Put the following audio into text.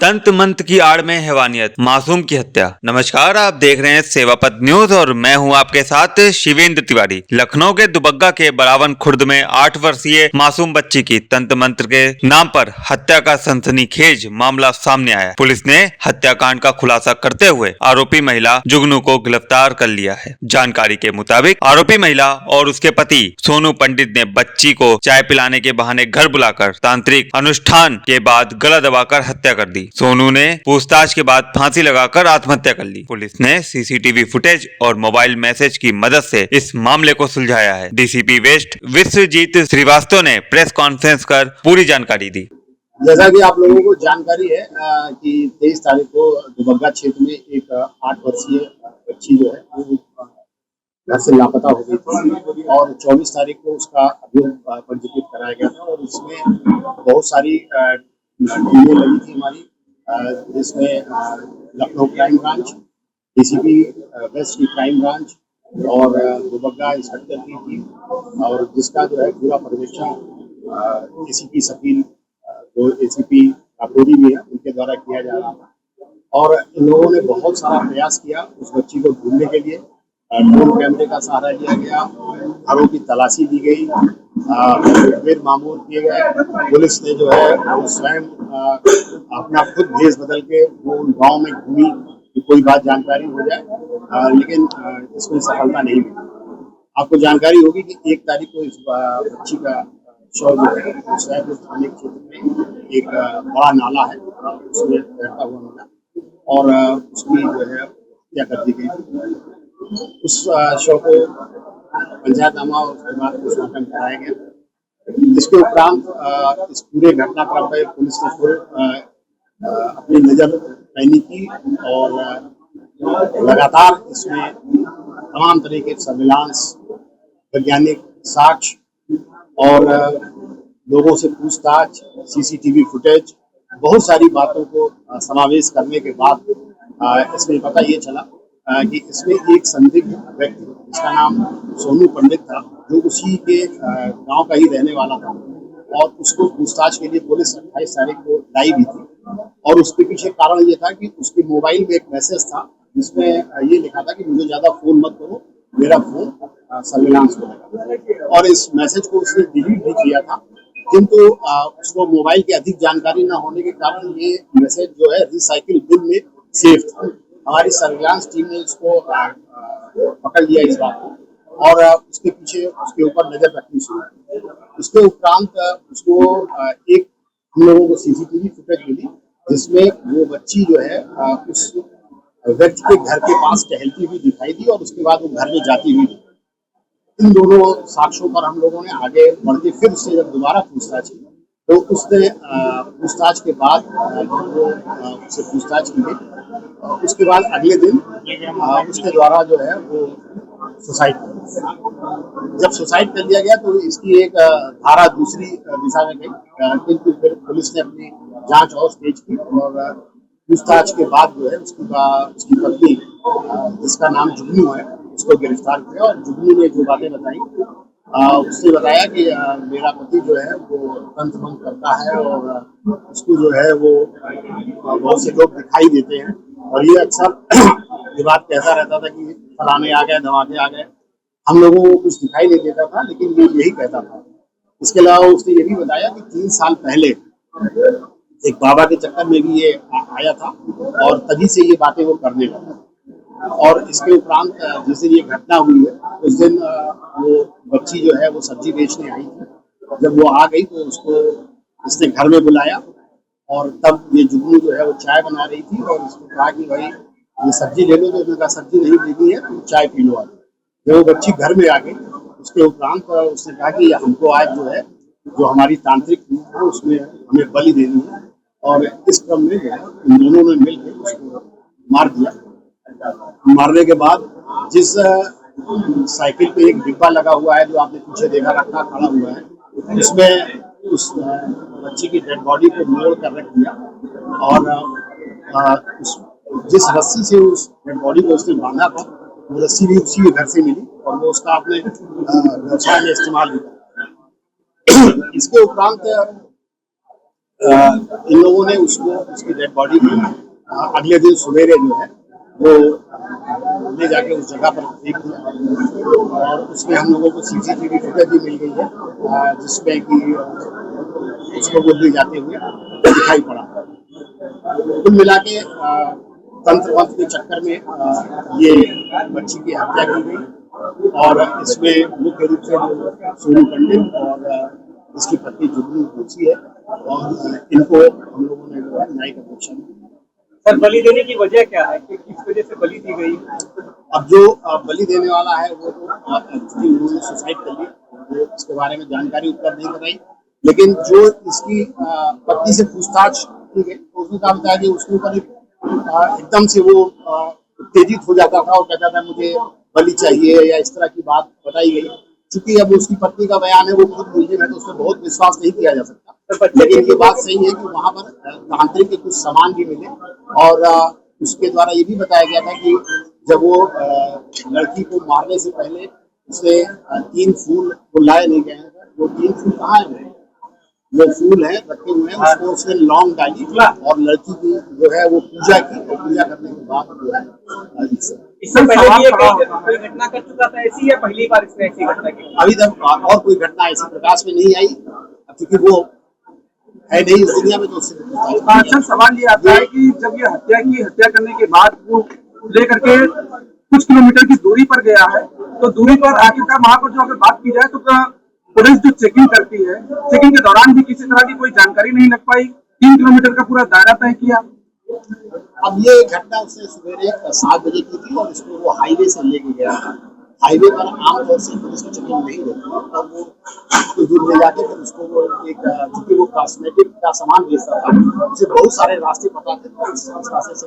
तंत्र मंत्र की आड़ में हैवानियत, मासूम की हत्या। नमस्कार, आप देख रहे हैं सेवापत न्यूज और मैं हूं आपके साथ शिवेंद्र तिवारी। लखनऊ के दुबग्गा के बड़ावन खुर्द में 8 वर्षीय मासूम बच्ची की तंत्र मंत्र के नाम पर हत्या का सनसनीखेज मामला सामने आया। पुलिस ने हत्याकांड का खुलासा करते हुए आरोपी महिला जुगनू को गिरफ्तार कर लिया है। जानकारी के मुताबिक आरोपी महिला और उसके पति सोनू पंडित ने बच्ची को चाय पिलाने के बहाने घर बुलाकर तांत्रिक अनुष्ठान के बाद गला दबाकर हत्या कर दी। सोनू ने पूछताछ के बाद फांसी लगाकर आत्महत्या कर ली। पुलिस ने सीसीटीवी फुटेज और मोबाइल मैसेज की मदद से इस मामले को सुलझाया है। डीसीपी वेस्ट विश्वजीत श्रीवास्तव ने प्रेस कॉन्फ्रेंस कर पूरी जानकारी दी। जैसा कि आप लोगों को जानकारी है कि 23 तारीख को दुबग्गा क्षेत्र में एक 8 वर्षीय बच्ची जो है वो घर से लापता हो गई थी और 24 तारीख को उसका अभियोग पंजीकृत कराया गया था और इसमें बहुत सारी टीमें लगी थी हमारी, जिसमें Lucknow crime branch, DCP waste की क्राइम ब्रांच और दुबग्गा इंस्पेक्टर की टीम, और जिसका जो है पूरा पर्यवेक्षण एसीपी सकील, जो एसीपी काकोरी भी है, उनके द्वारा किया जा रहा था। और इन लोगों ने बहुत सारा प्रयास किया उस बच्ची को ढूंढने के लिए। ड्रोन कैमरे का सहारा लिया गया, घरों की तलाशी ली गई, मामूल किए गए। पुलिस ने जो है वो स्वयं अपना खुद भेष बदल के वो गांव में घूमी कि कोई बात जानकारी हो जाए, लेकिन इसमें सफलता नहीं मिली। आपको जानकारी होगी कि 1 तारीख को इस बच्ची का शव जो है सैदपुर थाने क्षेत्र में एक बड़ा नाला है, उसमें बहता हुआ मिला और उसकी जो है हत्या कर दी गई। उस शव को पंचायतनामा और उसके बाद पोस्टमार्टम कराया गया। इसके उपरांत इस पूरे घटनाक्रम पर पुलिस ने फिर अपनी नजर पैनी की और लगातार इसमें तमाम तरह के सर्विलांस, वैज्ञानिक साक्ष्य और लोगों से पूछताछ, सीसीटीवी फुटेज, बहुत सारी बातों को समावेश करने के बाद इसमें पता ये चला कि इसमें एक संदिग्ध व्यक्ति जिसका नाम सोनू पंडित था, जो उसी के गांव का ही रहने वाला था और उसको पूछताछ के लिए पुलिस 28 तारीख को लाई भी थी। और उसके पीछे कारण ये था कि उसके मोबाइल में एक मैसेज था जिसमें ये लिखा था कि मुझे ज्यादा फोन मत करो, मेरा फोन सर्विलांस को लगा। और इस मैसेज को उसने डिलीट भी किया था, किंतु उसको मोबाइल की अधिक जानकारी न होने के कारण ये मैसेज जो है रिसाइकिल बिन में सेव था। हमारी सर्विलांस टीम ने इसको पकड़ लिया इस बात को और उसके पीछे उसके ऊपर नजर रखनी शुरू की। उसके उपरांत उसको एक हम लोगों को सीसीटीवी फुटेज मिली जिसमें वो बच्ची जो है उस व्यक्ति के घर के पास टहलती हुई दिखाई दी और उसके बाद वो घर में जाती हुई दिखाई। इन दोनों साक्ष्यों पर हम लोगों ने आगे बढ़ के फिर उससे जब दोबारा पूछताछ की तो उसने पूछताछ के बाद उससे पूछताछ की गई। उसके बाद अगले दिन उसके द्वारा जो है वो सुसाइड कर लिया। जब सुसाइड कर लिया गया तो इसकी एक धारा दूसरी दिशा में गई, किंतु फिर पुलिस ने अपनी जांच और तेज की और पूछताछ के बाद जो है उसकी पत्नी, जिसका नाम जुगनू है, उसको गिरफ्तार किया। और जुगनू ने जो बातें बताई, उसने बताया कि मेरा पति जो है वो तंत्र मंत्र करता है और उसको जो है वो बहुत से लोग दिखाई देते हैं और ये अक्सर ये बात कहता रहता था कि फलाने आ गए, धमाके आ गए। हम लोगों को कुछ दिखाई नहीं देता था, लेकिन ये यही कहता था। इसके अलावा उसने ये भी बताया कि 3 साल पहले एक बाबा के चक्कर में भी ये आया था और तभी से ये बातें वो करने लगा। और इसके उपरांत जिस दिन ये घटना हुई है उस दिन वो बच्ची जो है वो सब्जी बेचने आई थी। जब वो आ गई तो उसको इसने घर में बुलाया और तब ये जुगनू जो है वो चाय बना रही थी और उसने कहा कि भाई ये सब्जी ले लो, तो उसने कहा सब्जी नहीं लेनी है, तो चाय पी लो। जब वो बच्ची घर में आ गई उसके उपरांत उसने कहा कि हमको आज जो है जो हमारी तांत्रिक रूप है उसमें हमें बलि देनी है। और इस क्रम में जो है इन दोनों ने मिलकर उसको मार दिया। मारने के बाद जिस साइकिल पे एक डिब्बा लगा हुआ है जो आपने पीछे देखा रखा खड़ा हुआ है, उसमें उस बच्ची की डेड बॉडी को मोड़ कर रख दिया और जिस रस्सी से उस डेड बॉडी को उसने बांधा था वो रस्सी भी उसी के घर से मिली और वो उसका अपने व्यवसाय में इस्तेमाल भी किया। इसके उपरांत इन लोगों ने उसको उसकी डेड बॉडी को अगले दिन सवेरे जो है वो ले जाके उस जगह पर फेंक दिया और उसमें हम लोगों को सीसीटीवी फुटेज भी मिल गई है जिसमें कि उसको वो ले जाते हुए दिखाई पड़ा। कुल मिला के तंत्र मंत्र के चक्कर में ये बच्ची की हत्या की गई और इसमें मुख्य रूप से जो सोनू पंडित और इसकी पत्नी जुगनू दोषी है और इनको हम लोगों ने जो है न्यायिक अपेक्षा दी। सर, बलि देने की वजह क्या है कि किस वजह से बलि दी गई? अब जो बलि देने वाला है वो तो एक्चुअली उन्होंने सुसाइड कर लिया, वो इसके बारे में जानकारी उपलब्ध नहीं कराई, लेकिन जो इसकी पत्नी से पूछताछ की गई तो उसने कहा बताया कि उसके ऊपर एकदम से वो उत्तेजित हो जाता था और कहता था मुझे बलि चाहिए या इस तरह की बात बताई गई। चूंकि अब उसकी पत्नी का बयान है वो खुद मुलजिम है तो उसमें बहुत विश्वास नहीं किया जा सकता, लेकिन ये बात सही है कि वहाँ पर तांत्रिक के कुछ सामान भी मिले और उसके द्वारा ये भी बताया गया था कि जब वो लड़की को मारने से पहले उसने 3 फूल वो लाए नहीं गए हैं, वो 3 फूल कहाँ है? वो फूल है रखे हुए हैं, उसको उसने लौंग डाली और लड़की की जो है वो पूजा की और पूजा करने के बाद जो है इससे पहले भी कोई घटना कर चुका था ऐसी या पहली बार इसने ऐसी घटना की? अभी तक और कोई घटना ऐसी प्रकाश में नहीं आई क्योंकि वो है नहीं इस दुनिया में तो उससे अक्सर सवाल ये आता है कि जब ये हत्या करने के बाद वो लेकर के कुछ किलोमीटर की दूरी पर गया है तो दूरी पर आखिरकार वहां पर जो अगर बात की जाए तो पुलिस जो चेकिंग करती है, चेकिंग के दौरान भी किसी तरह की कोई जानकारी नहीं लग पाई। 3 किलोमीटर का पूरा दायरा तय किया। अब ये घटना उसने सवेरे 7 बजे की थी और इसको वो हाईवे से लेके गया था। हाईवे पर आमतौर से पुलिस की चेकिंग नहीं होती और वो कुछ दूर ले जाके फिर उसको वो एक चूंकि वो कॉस्मेटिक का सामान बेचता था, उसे बहुत सारे रास्ते पता थे तो इस रास्ते से